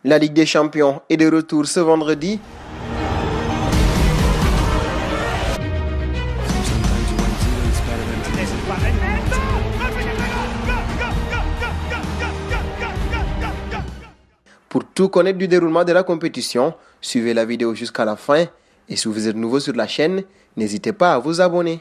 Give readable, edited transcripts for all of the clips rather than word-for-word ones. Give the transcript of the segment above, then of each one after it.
La Ligue des Champions est de retour ce vendredi. Pour tout connaître du déroulement de la compétition, suivez la vidéo jusqu'à la fin et si vous êtes nouveau sur la chaîne, n'hésitez pas à vous abonner.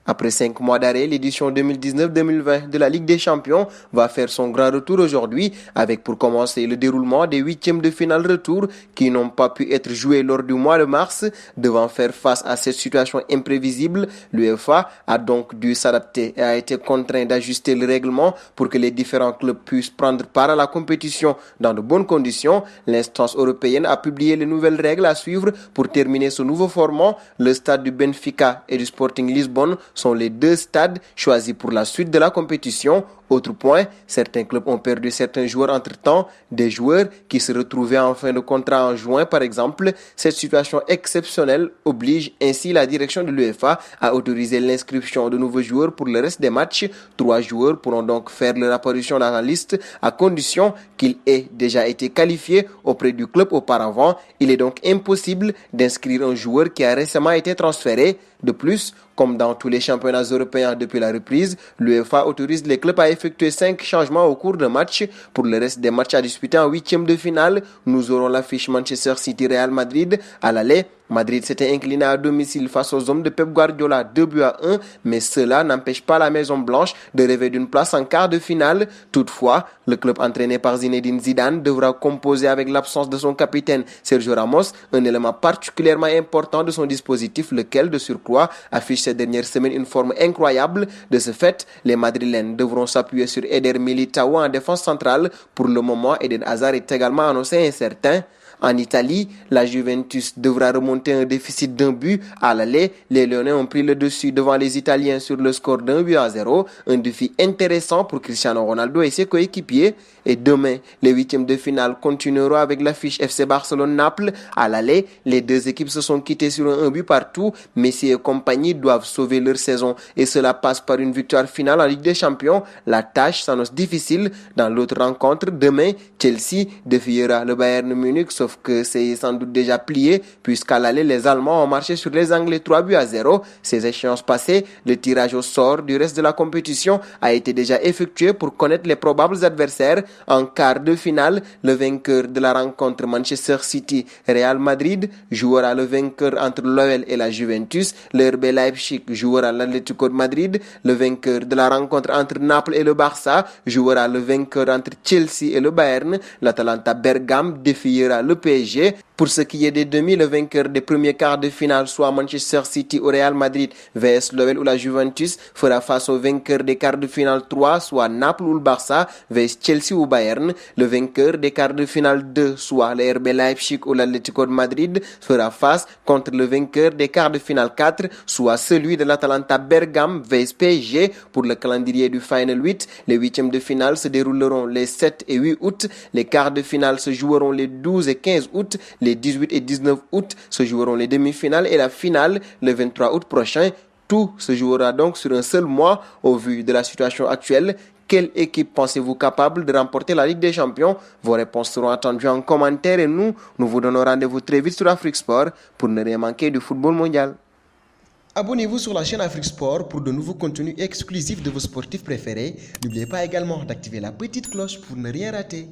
Après 5 mois d'arrêt, l'édition 2019-2020 de la Ligue des Champions va faire son grand retour aujourd'hui avec pour commencer le déroulement des huitièmes de finale retour qui n'ont pas pu être joués lors du mois de mars. Devant faire face à cette situation imprévisible, l'UEFA a donc dû s'adapter et a été contraint d'ajuster le règlement pour que les différents clubs puissent prendre part à la compétition dans de bonnes conditions. L'instance européenne a publié les nouvelles règles à suivre pour terminer ce nouveau format. Le stade du Benfica et du Sporting Lisbonne sont les deux stades choisis pour la suite de la compétition. Autre point, certains clubs ont perdu certains joueurs entre-temps, des joueurs qui se retrouvaient en fin de contrat en juin par exemple. Cette situation exceptionnelle oblige ainsi la direction de l'UEFA à autoriser l'inscription de nouveaux joueurs pour le reste des matchs. 3 joueurs pourront donc faire leur apparition dans la liste à condition qu'ils aient déjà été qualifiés auprès du club auparavant. Il est donc impossible d'inscrire un joueur qui a récemment été transféré. De plus, comme dans tous les championnats européens depuis la reprise, l'UEFA autorise les clubs à effectuer 5 changements au cours d'un match. Pour le reste des matchs à disputer en huitième de finale, nous aurons l'affiche Manchester City-Real Madrid à l'aller. Madrid s'était incliné à domicile face aux hommes de Pep Guardiola 2-1, mais cela n'empêche pas la Maison Blanche de rêver d'une place en quart de finale. Toutefois, le club entraîné par Zinedine Zidane devra composer avec l'absence de son capitaine Sergio Ramos, un élément particulièrement important de son dispositif, lequel de surcroît affiche ces dernières semaines une forme incroyable. De ce fait, les Madrilènes devront s'appuyer sur Eder Militao en défense centrale. Pour le moment, Eden Hazard est également annoncé incertain. En Italie, la Juventus devra remonter un déficit d'un but à l'aller. Les Lyonnais ont pris le dessus devant les Italiens sur le score d'1-0. Un défi intéressant pour Cristiano Ronaldo et ses coéquipiers. Et demain, les huitièmes de finale continueront avec l'affiche FC Barcelone-Naples. À l'aller, les deux équipes se sont quittées sur un but partout. Messi et compagnie doivent sauver leur saison et cela passe par une victoire finale en Ligue des Champions. La tâche s'annonce difficile. Dans l'autre rencontre, demain, Chelsea défiera le Bayern Munich, sauf que c'est sans doute déjà plié puisqu'à l'aller, les Allemands ont marché sur les Anglais 3-0. Ces échéances passées, le tirage au sort du reste de la compétition a été déjà effectué pour connaître les probables adversaires. En quart de finale, le vainqueur de la rencontre Manchester City-Real Madrid jouera le vainqueur entre l'OL et la Juventus. Le RB Leipzig jouera l'Atlético de Madrid. Le vainqueur de la rencontre entre Naples et le Barça jouera le vainqueur entre Chelsea et le Bayern. L'Atalanta Bergame défiera le PSG. Pour ce qui est des demi, le vainqueur des premiers quarts de finale, soit Manchester City ou Real Madrid vs l'OL ou la Juventus, fera face au vainqueur des quarts de finale 3, soit Naples ou le Barça vs Chelsea ou Bayern. Le vainqueur des quarts de finale 2, soit le RB Leipzig ou l'Atlético de Madrid, fera face contre le vainqueur des quarts de finale 4, soit celui de l'Atalanta Bergame vs PSG. Pour le calendrier du Final 8, les huitièmes de finale se dérouleront les 7 et 8 août. Les quarts de finale se joueront les 12 et 15 août. Les 18 et 19 août se joueront les demi-finales et la finale le 23 août prochain. Tout se jouera donc sur un seul mois. Au vu de la situation actuelle, quelle équipe pensez-vous capable de remporter la Ligue des Champions? Vos réponses seront attendues en commentaire et nous vous donnons rendez-vous très vite sur Afrique Sport pour ne rien manquer du football mondial. Abonnez-vous sur la chaîne Afrique Sport pour de nouveaux contenus exclusifs de vos sportifs préférés. N'oubliez pas également d'activer la petite cloche pour ne rien rater.